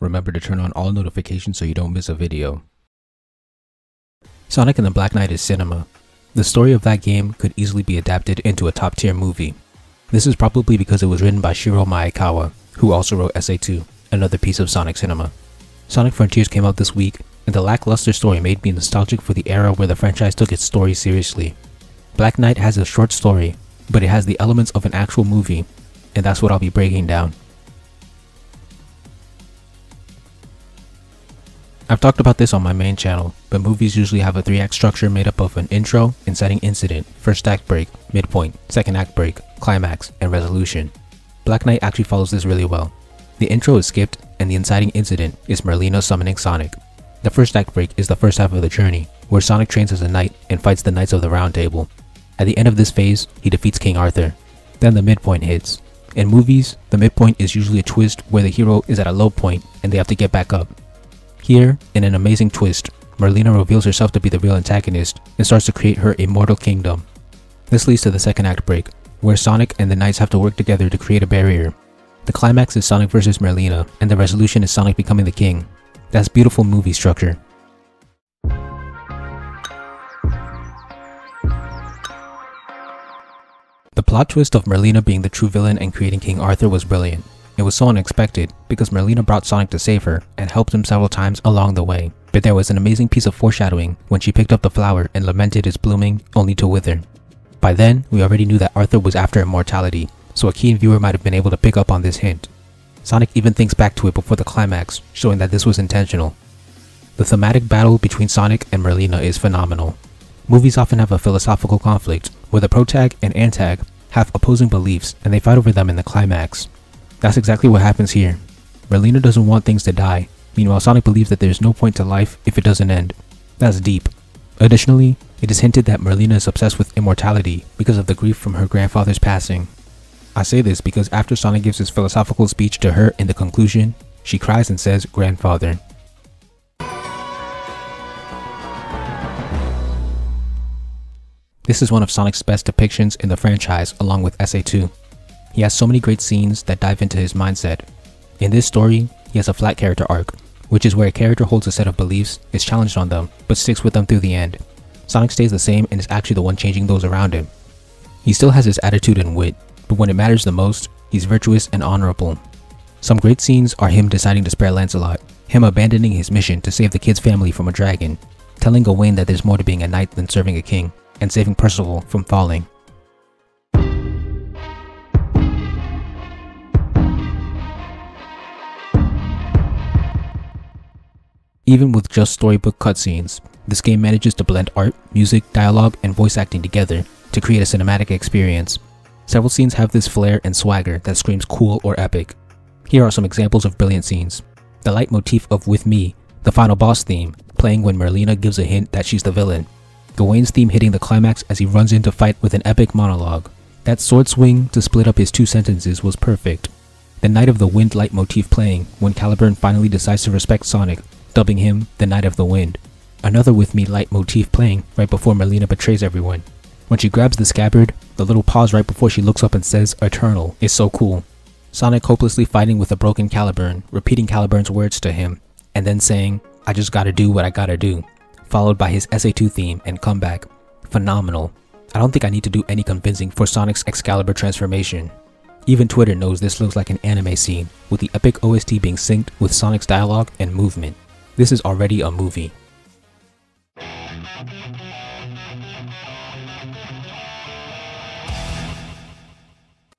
remember to turn on all notifications so you don't miss a video. Sonic and the Black Knight is cinema. The story of that game could easily be adapted into a top-tier movie. This is probably because it was written by Shiro Maekawa, who also wrote SA2, another piece of Sonic cinema. Sonic Frontiers came out this week, and the lackluster story made me nostalgic for the era where the franchise took its story seriously. Black Knight has a short story, but it has the elements of an actual movie, and that's what I'll be breaking down. I've talked about this on my main channel, but movies usually have a 3-act structure made up of an intro, inciting incident, first act break, midpoint, second act break, climax, and resolution. Black Knight actually follows this really well. The intro is skipped, and the inciting incident is Merlina summoning Sonic. The first act break is the first half of the journey, where Sonic trains as a knight and fights the Knights of the Round Table. At the end of this phase, he defeats King Arthur. Then the midpoint hits. In movies, the midpoint is usually a twist where the hero is at a low point and they have to get back up. Here, in an amazing twist, Merlina reveals herself to be the real antagonist and starts to create her immortal kingdom. This leads to the second act break, where Sonic and the Knights have to work together to create a barrier. The climax is Sonic vs Merlina, and the resolution is Sonic becoming the king. That's beautiful movie structure. The plot twist of Merlina being the true villain and creating King Arthur was brilliant. It was so unexpected because Merlina brought Sonic to save her and helped him several times along the way. But there was an amazing piece of foreshadowing when she picked up the flower and lamented its blooming only to wither. By then, we already knew that Arthur was after immortality, so a keen viewer might have been able to pick up on this hint. Sonic even thinks back to it before the climax, showing that this was intentional. The thematic battle between Sonic and Merlina is phenomenal. Movies often have a philosophical conflict, where the protag and antag have opposing beliefs and they fight over them in the climax. That's exactly what happens here. Merlina doesn't want things to die, meanwhile Sonic believes that there's no point to life if it doesn't end. That's deep. Additionally, it is hinted that Merlina is obsessed with immortality because of the grief from her grandfather's passing. I say this because after Sonic gives his philosophical speech to her in the conclusion, she cries and says, "Grandfather." This is one of Sonic's best depictions in the franchise along with SA2. He has so many great scenes that dive into his mindset. In this story, he has a flat character arc, which is where a character holds a set of beliefs, is challenged on them, but sticks with them through the end. Sonic stays the same and is actually the one changing those around him. He still has his attitude and wit, but when it matters the most, he's virtuous and honorable. Some great scenes are him deciding to spare Lancelot, him abandoning his mission to save the kid's family from a dragon, telling Gawain that there's more to being a knight than serving a king, and saving Percival from falling. Even with just storybook cutscenes, this game manages to blend art, music, dialogue, and voice acting together to create a cinematic experience. Several scenes have this flair and swagger that screams cool or epic. Here are some examples of brilliant scenes. The leitmotif of With Me, the final boss theme, playing when Merlina gives a hint that she's the villain. Gawain's theme hitting the climax as he runs in to fight with an epic monologue. That sword swing to split up his two sentences was perfect. The Knight of the Wind leitmotif playing when Caliburn finally decides to respect Sonic, dubbing him the Knight of the Wind. Another With Me leitmotif playing right before Merlina betrays everyone. When she grabs the scabbard, the little pause right before she looks up and says "Eternal" is so cool. Sonic hopelessly fighting with a broken Caliburn, repeating Caliburn's words to him, and then saying, "I just gotta do what I gotta do," followed by his SA2 theme and comeback. Phenomenal. I don't think I need to do any convincing for Sonic's Excalibur transformation. Even Twitter knows this looks like an anime scene, with the epic OST being synced with Sonic's dialogue and movement. This is already a movie.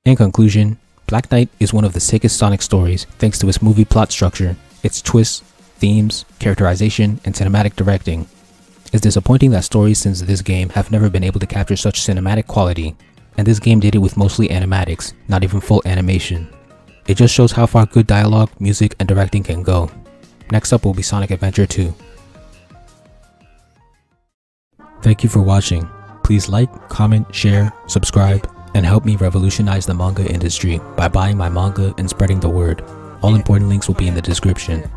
In conclusion, Black Knight is one of the sickest Sonic stories thanks to its movie plot structure, its twists, themes, characterization, and cinematic directing. It's disappointing that stories since this game have never been able to capture such cinematic quality, and this game did it with mostly animatics, not even full animation. It just shows how far good dialogue, music, and directing can go. Next up will be Sonic Adventure 2. Thank you for watching. Please like, comment, share, subscribe, and help me revolutionize the manga industry by buying my manga and spreading the word. All important links will be in the description.